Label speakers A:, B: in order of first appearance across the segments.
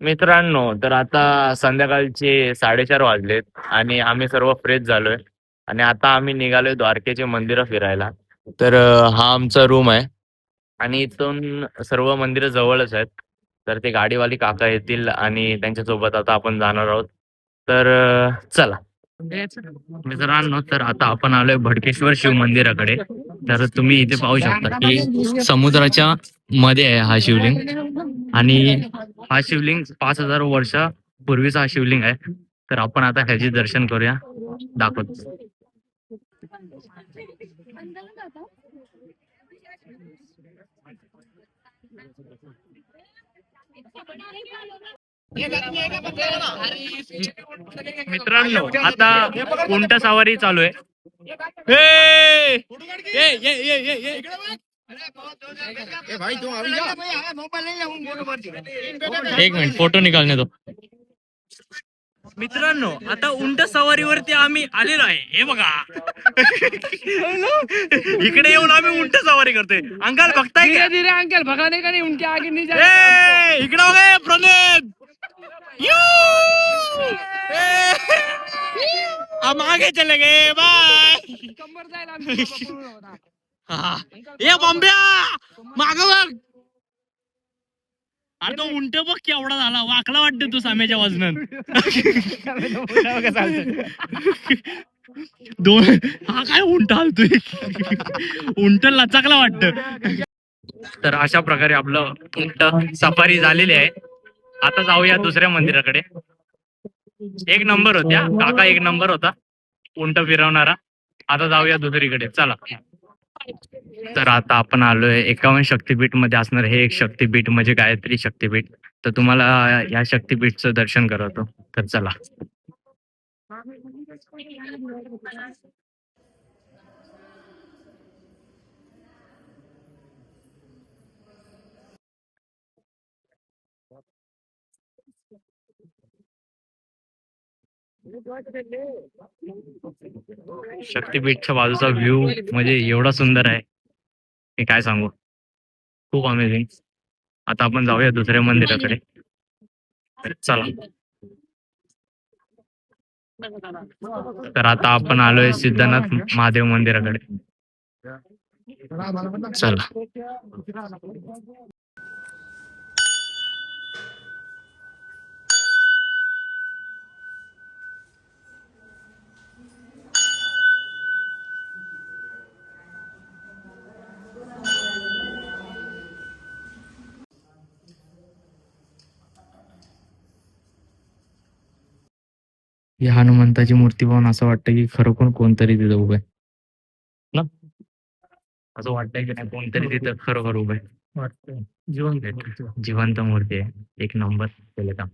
A: मित्रांनो, तर आता संध्याकाळचे 4:30 वाजलेत आणि आम्ही सर्व फ्रेश झालोय आणि आता आम्ही निघालोय द्वारकेचे मंदिरं फिरायला. तर हा आमचा रूम आहे आणि इथून सर्व मंदिरं जवळच आहेत. तर ते गाडीवाली काका येतील आणि त्यांच्यासोबत आता आपण जाणार आहोत. तर चला. मित्रांनो, तर आता आपण आलोय भडकेश्वर शिव मंदिराकडे. तर तुम्ही इथे पाहू शकता की समुद्राच्या मध्ये आहे हा शिवलिंग आणि हा शिवलिंग 5,000 वर्षा पूर्वीचा हा शिवलिंग आहे. तर आपण आता ह्याचे दर्शन करूया. दाखवतो. मित्रांनो, आता उंट सवारी चालू आहे. ए! ए, ये, ये, ये, ये. एक मिनिट फोटो निकालने दो. मित्रांनो, आता उंट सवारीवरती आम्ही आलेलो आहे. हे बघा. इकडे येऊन आम्ही उंट सवारी करतोय. अंकल बघताय का? धीरे अंकल भगाने का नाही उनके आगे नहीं जाए. इकडे बघा प्रणित. यू! हम आगे चले गए बाय. कंबर जायला. ए बॉम्ब्या माग बघ. अरे तो उंट बघ केवढा झाला वाकला वाटतं तू साम्याच्या वजनान. दोन हा काय उंट हालतोय. उंट लचाकला वाटत. तर अशा प्रकारे आपलं उंट सफारी झालेली आहे. आता जाऊया दुसऱ्या मंदिराकडे. एक नंबर होत्या काका, एक नंबर होता उंट फिरवणारा. आता जाऊया दुसरीकडे चला. तर आता आपण आलोय 51 शक्तीपीठ मध्ये असणार हे एक शक्तीपीठ म्हणजे गायत्री शक्तीपीठ. तर तुम्हाला या शक्तीपीठचं दर्शन करवतो. तर चला. शक्तीपीठच्या बाजूचा व्ह्यू म्हणजे एवढा सुंदर आहे की काय सांगू. खूप अमेझिंग. आता आपण जाऊया दुसऱ्या मंदिराकडे. तर चला. तर आता आपण आलोय सिद्धनाथ महादेव मंदिराकडे. चला. ही हनुमंताची मूर्ती पाहून असं वाटतं की खरोखर कोणतरी तिथं उभं आहे ना. असं वाटतंय की नाही कोणतरी तिथं खरोखर उभं आहे. जिवंत मूर्ती आहे. एक नंबर केलं काम.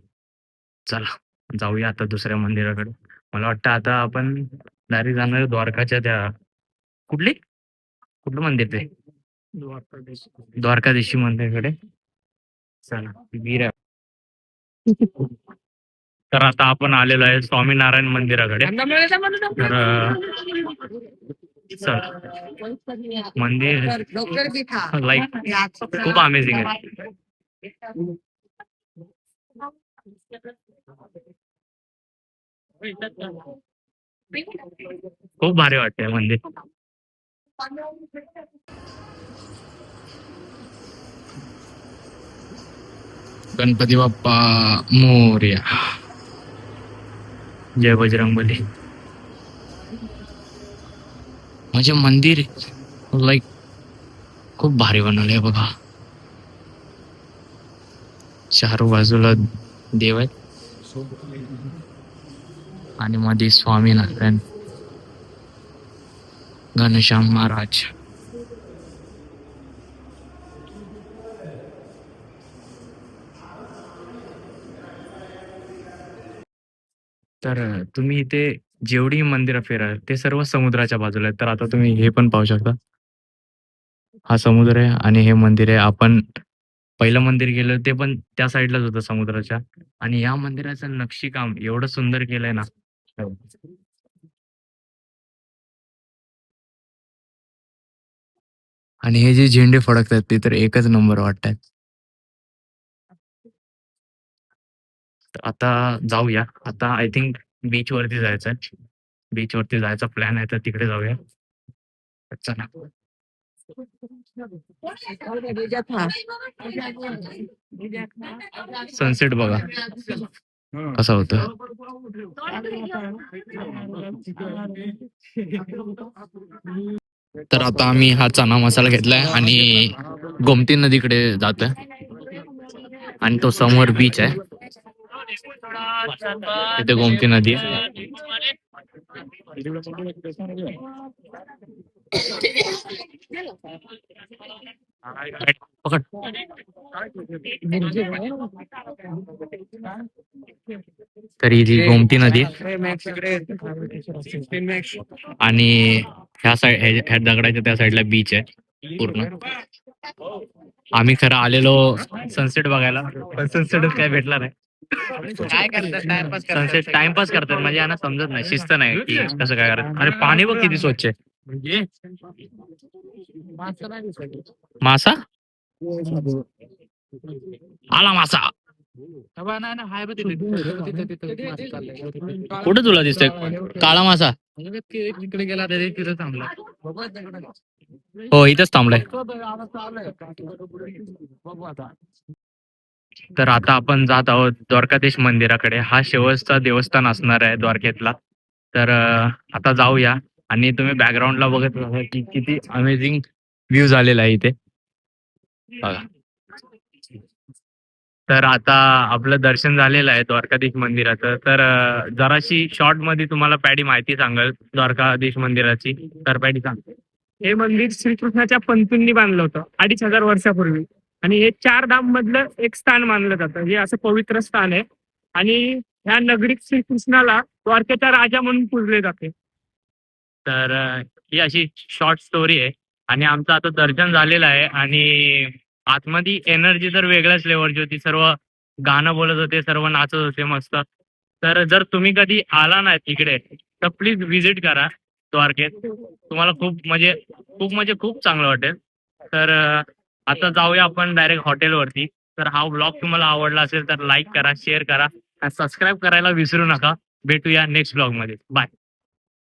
A: चला जाऊया आता दुसऱ्या मंदिराकडे. मला वाटतं आता आपण डायरेक्ट जाणार द्वारकाच्या त्या कुठली कुठलं मंदिर ते द्वारकाधीशी मंदिराकडे. चला वीर आहे. तर आता आपण आलेलो आहे स्वामीनारायण मंदिराकडे. तर चल मंदिर लाईक खूप अमेझिंग आहे. खूप भारी वाटतंय मंदिर. गणपती बाप्पा मोरया. जय बजरंगबली. म्हणजे मंदिर लाईक खूप भारी बनवलंय बघा. चार बाजूला देव आहेत आणि मध्ये स्वामीनारायण घनश्याम महाराज. तर तुम्ही इथे जेवढी मंदिरं फिराल ते सर्व समुद्राच्या बाजूला आहेत. तर आता तुम्ही हे पण पाहू शकता. हा समुद्र आहे आणि हे मंदिर आहे. आपण पहिलं मंदिर गेलं ते पण त्या साईडलाच होतं समुद्राच्या. आणि या मंदिराचं नक्षीकाम एवढं सुंदर केलंय ना. आणि हे जे झेंडे फडकतात ते तर एकच नंबर वाटतात.
B: तर आता जाऊया. आता आय थिंक बीच वरती जायचंय. बीच वरती जायचा प्लॅन आहे, तर तिकडे जाऊया. चला. सनसेट बघा कसा होतं. तर आता आम्ही हा चना मसाला घेतलाय आणि गोमती नदीकडे जातोय आणि तो समोर बीच आहे. तिथे गोमती नदी आहे. पकड. तर ही जी गोमती नदी आहे आणि ह्या साईड ह्या दगडाच्या त्या साईडला बीच आहे पूर्ण. आम्ही खरं आलेलो सनसेट बघायला, पण सनसेटच काय भेटला नाही. काय करतात सनसेट टाइमपास करतात, म्हणजे यांना समजत नाही, शिस्त नाही की कसं काय करत. अरे पाणी बघ किती स्वच्छ आहे. म्हणजे मासा आला मासा. कुठे तुला दिसतोय काळा मासा? तिकडे गेला तिथं थांबला. हो इथंच थांबलाय. तर आता आपण जात आहोत द्वारकाधीश मंदिराकडे. हा शेवटचा देवस्थान असणार आहे द्वारकेतला. तर आता जाऊया. आणि तुम्ही बॅकग्राऊंडला बघत राहा की किती अमेझिंग व्ह्यू झालेला आहे इथे बघा. तर आता आपलं दर्शन झालेलं आहे द्वारकाधीश मंदिराचं. तर जराशी शॉर्ट मध्ये तुम्हाला पॅडी माहिती सांगेल द्वारकाधीश मंदिराची. तर पॅडी सांग.
C: हे मंदिर श्रीकृष्णाच्या पंतूंनी बांधलं होतं 2500 वर्षापूर्वी. आणि हे 4 धाम मधलं एक स्थान मानलं जातं. हे असं पवित्र स्थान आहे. आणि ह्या नगरीत श्रीकृष्णाला द्वारकेचा राजा म्हणून पूजले जाते.
B: तर ही अशी शॉर्ट स्टोरी आहे. आणि आमचं आता दर्शन झालेलं आहे आणि आतमध्ये एनर्जी तर वेगळ्याच लेवलची होती. सर्व गाणं बोलत होते, सर्व नाचत होते मस्त. तर जर तुम्ही कधी आला नाही तिकडे तर प्लीज व्हिजिट करा द्वारकेत. तुम्हाला खूप चांगलं वाटेल. तर आता जाऊया आपण डायरेक्ट हॉटेलवरती. तर हा ब्लॉग तुम्हाला आवडला असेल तर लाईक करा, शेअर करा आणि सबस्क्राईब करायला विसरू नका. भेटूया नेक्स्ट ब्लॉग मध्ये. बाय.